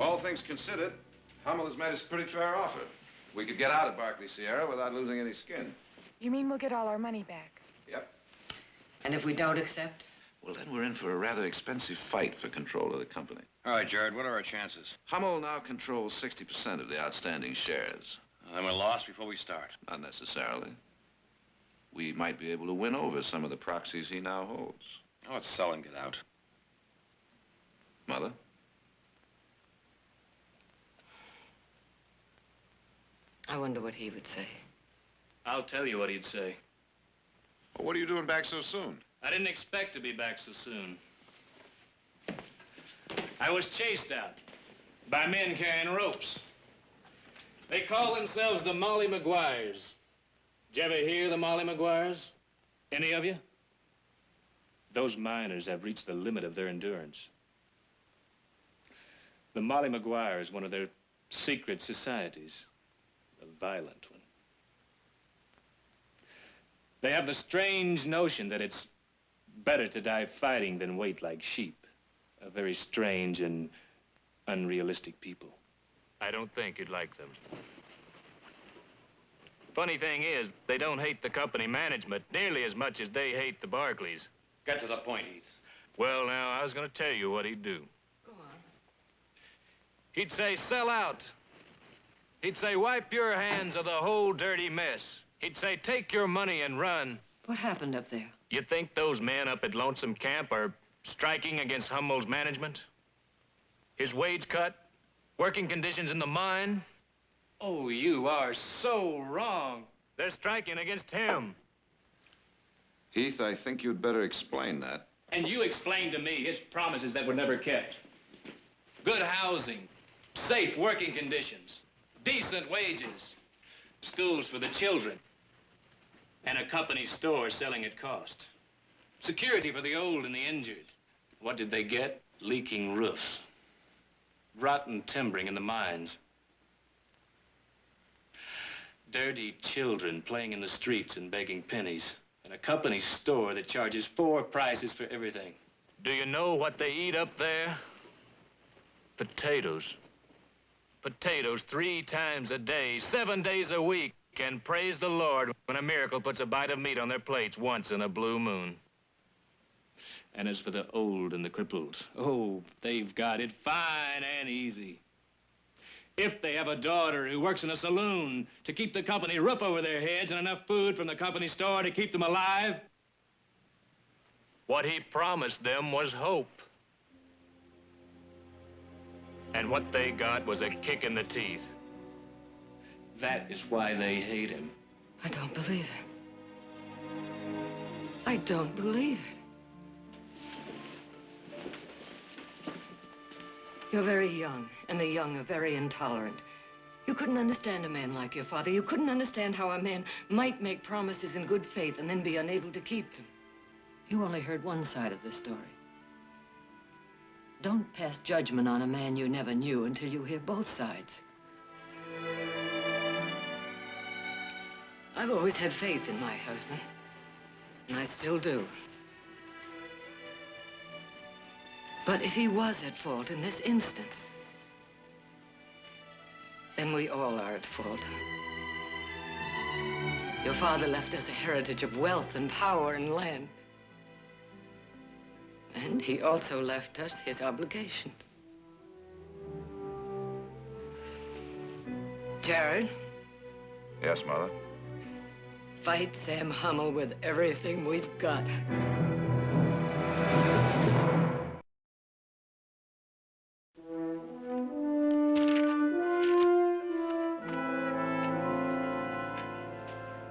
All things considered, Hummel has made us a pretty fair offer. We could get out of Barclay Sierra without losing any skin. You mean we'll get all our money back? Yep. And if we don't accept? Well, then we're in for a rather expensive fight for control of the company. All right, Jared, what are our chances? Hummel now controls 60% of the outstanding shares. Then we're lost before we start. Not necessarily. We might be able to win over some of the proxies he now holds. Oh, let's sell and get out. Mother? I wonder what he would say. I'll tell you what he'd say. Well, what are you doing back so soon? I didn't expect to be back so soon. I was chased out by men carrying ropes. They call themselves the Molly Maguires. Did you ever hear the Molly Maguires? Any of you? Those miners have reached the limit of their endurance. The Molly Maguire is one of their secret societies, a violent one. They have the strange notion that it's better to die fighting than wait like sheep. A very strange and unrealistic people. I don't think you'd like them. Funny thing is, they don't hate the company management nearly as much as they hate the Barclays. Get to the point, Heath. Well, now, I was going to tell you what he'd do. Go on. He'd say, sell out. He'd say, wipe your hands of the whole dirty mess. He'd say, take your money and run. What happened up there? You think those men up at Lonesome Camp are striking against Hummel's management? His wage cut? Working conditions in the mine? Oh, you are so wrong. They're striking against him. Heath, I think you'd better explain that. And you explained to me his promises that were never kept. Good housing, safe working conditions, decent wages, schools for the children, and a company store selling at cost. Security for the old and the injured. What did they get? Leaking roofs, rotten timbering in the mines, dirty children playing in the streets and begging pennies, and a company store that charges 4 prices for everything. Do you know what they eat up there? Potatoes. Potatoes 3 times a day, 7 days a week, and praise the Lord when a miracle puts a bite of meat on their plates once in a blue moon. And as for the old and the crippled, oh, they've got it fine and easy. If they have a daughter who works in a saloon to keep the company roof over their heads and enough food from the company store to keep them alive, what he promised them was hope. And what they got was a kick in the teeth. That is why they hate him. I don't believe it. I don't believe it. You're very young, and the young are very intolerant. You couldn't understand a man like your father. You couldn't understand how a man might make promises in good faith and then be unable to keep them. You only heard one side of the story. Don't pass judgment on a man you never knew until you hear both sides. I've always had faith in my husband, and I still do. But if he was at fault in this instance, then we all are at fault. Your father left us a heritage of wealth and power and land. And he also left us his obligations. Jared? Yes, Mother? Fight Sam Hummel with everything we've got.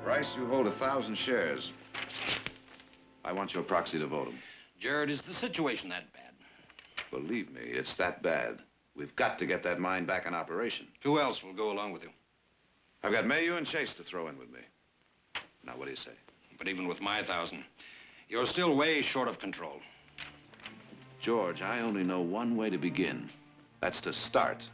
Bryce, you hold 1,000 shares. I want your proxy to vote them. Jared, is the situation that bad? Believe me, it's that bad. We've got to get that mine back in operation. Who else will go along with you? I've got Mayhew and Chase to throw in with me. Now, what do you say? But even with my 1,000, you're still way short of control. George, I only know one way to begin. That's to start.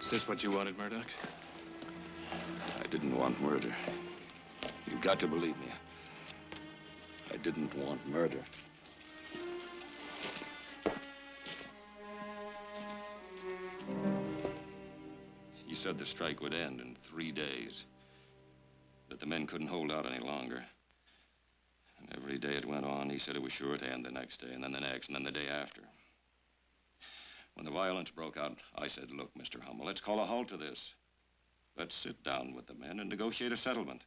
Is this what you wanted, Murdoch? I didn't want murder. You've got to believe me. I didn't want murder. You said the strike would end in 3 days. That the men couldn't hold out any longer. And every day it went on, he said it was sure to end the next day, and then the next, and then the day after. When the violence broke out, I said, look, Mr. Hummel, let's call a halt to this. Let's sit down with the men and negotiate a settlement.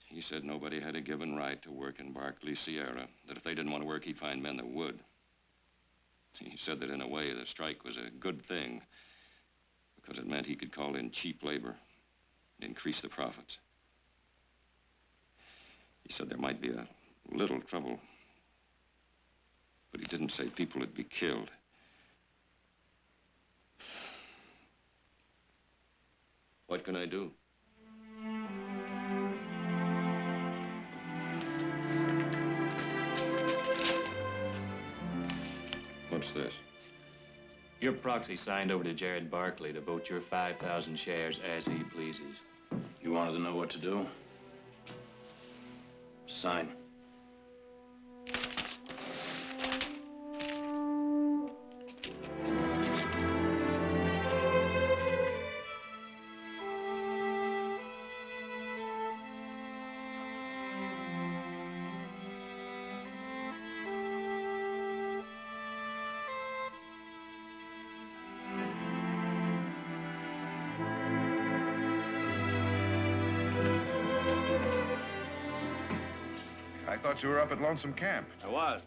He said nobody had a given right to work in Barclay Sierra, that if they didn't want to work, he'd find men that would. He said that in a way, the strike was a good thing because it meant he could call in cheap labor and increase the profits. He said there might be a little trouble, but he didn't say people would be killed. What can I do? What's this? Your proxy signed over to Jared Barclay to vote your 5,000 shares as he pleases. You wanted to know what to do? Sign. I thought you were up at Lonesome Camp. I was.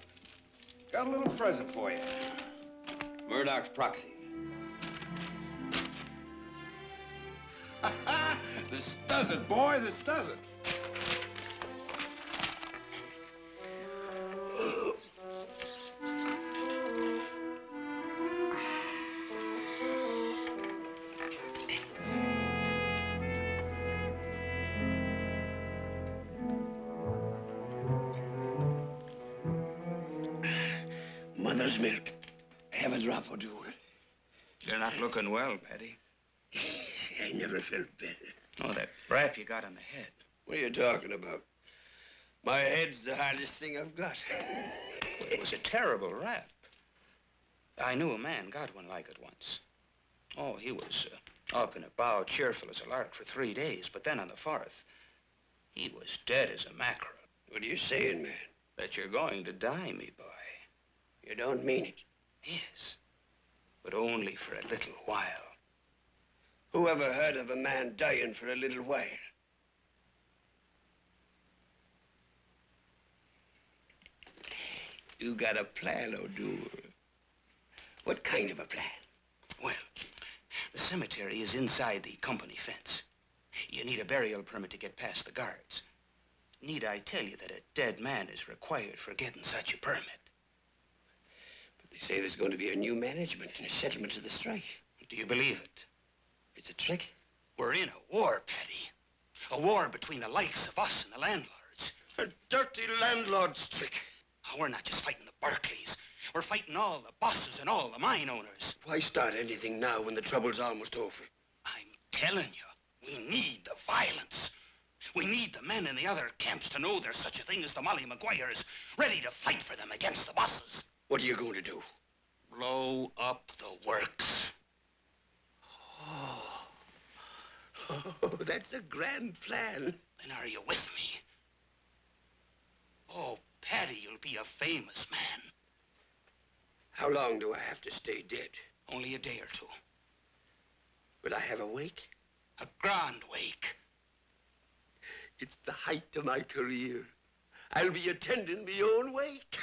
Got a little present for you. Murdoch's proxy. This does it, boy. This does it. Mother's milk. Have a drop or two. You're not looking well, Paddy. I never felt better. Oh, that rap you got on the head. What are you talking about? My head's the hardest thing I've got. It was a terrible rap. I knew a man got one like it once. Oh, he was up and about, cheerful as a lark for 3 days, but then on the 4th, he was dead as a mackerel. What are you saying, man? That you're going to die, me boy. You don't mean it. Yes, but only for a little while. Who ever heard of a man dying for a little while? You got a plan, O'Doul. What kind of a plan? Well, the cemetery is inside the company fence. You need a burial permit to get past the guards. Need I tell you that a dead man is required for getting such a permit? But they say there's going to be a new management and a settlement of the strike. Do you believe it? It's a trick? We're in a war, Paddy. A war between the likes of us and the landlords. A dirty landlord's trick. Oh, we're not just fighting the Barclays. We're fighting all the bosses and all the mine owners. Why start anything now when the trouble's almost over? I'm telling you, we need the violence. We need the men in the other camps to know there's such a thing as the Molly Maguires, ready to fight for them against the bosses. What are you going to do? Blow up the works. Oh, that's a grand plan. Then are you with me? Oh, Paddy, you'll be a famous man. How long do I have to stay dead? Only a day or two. Will I have a wake? A grand wake. It's the height of my career. I'll be attending my own wake.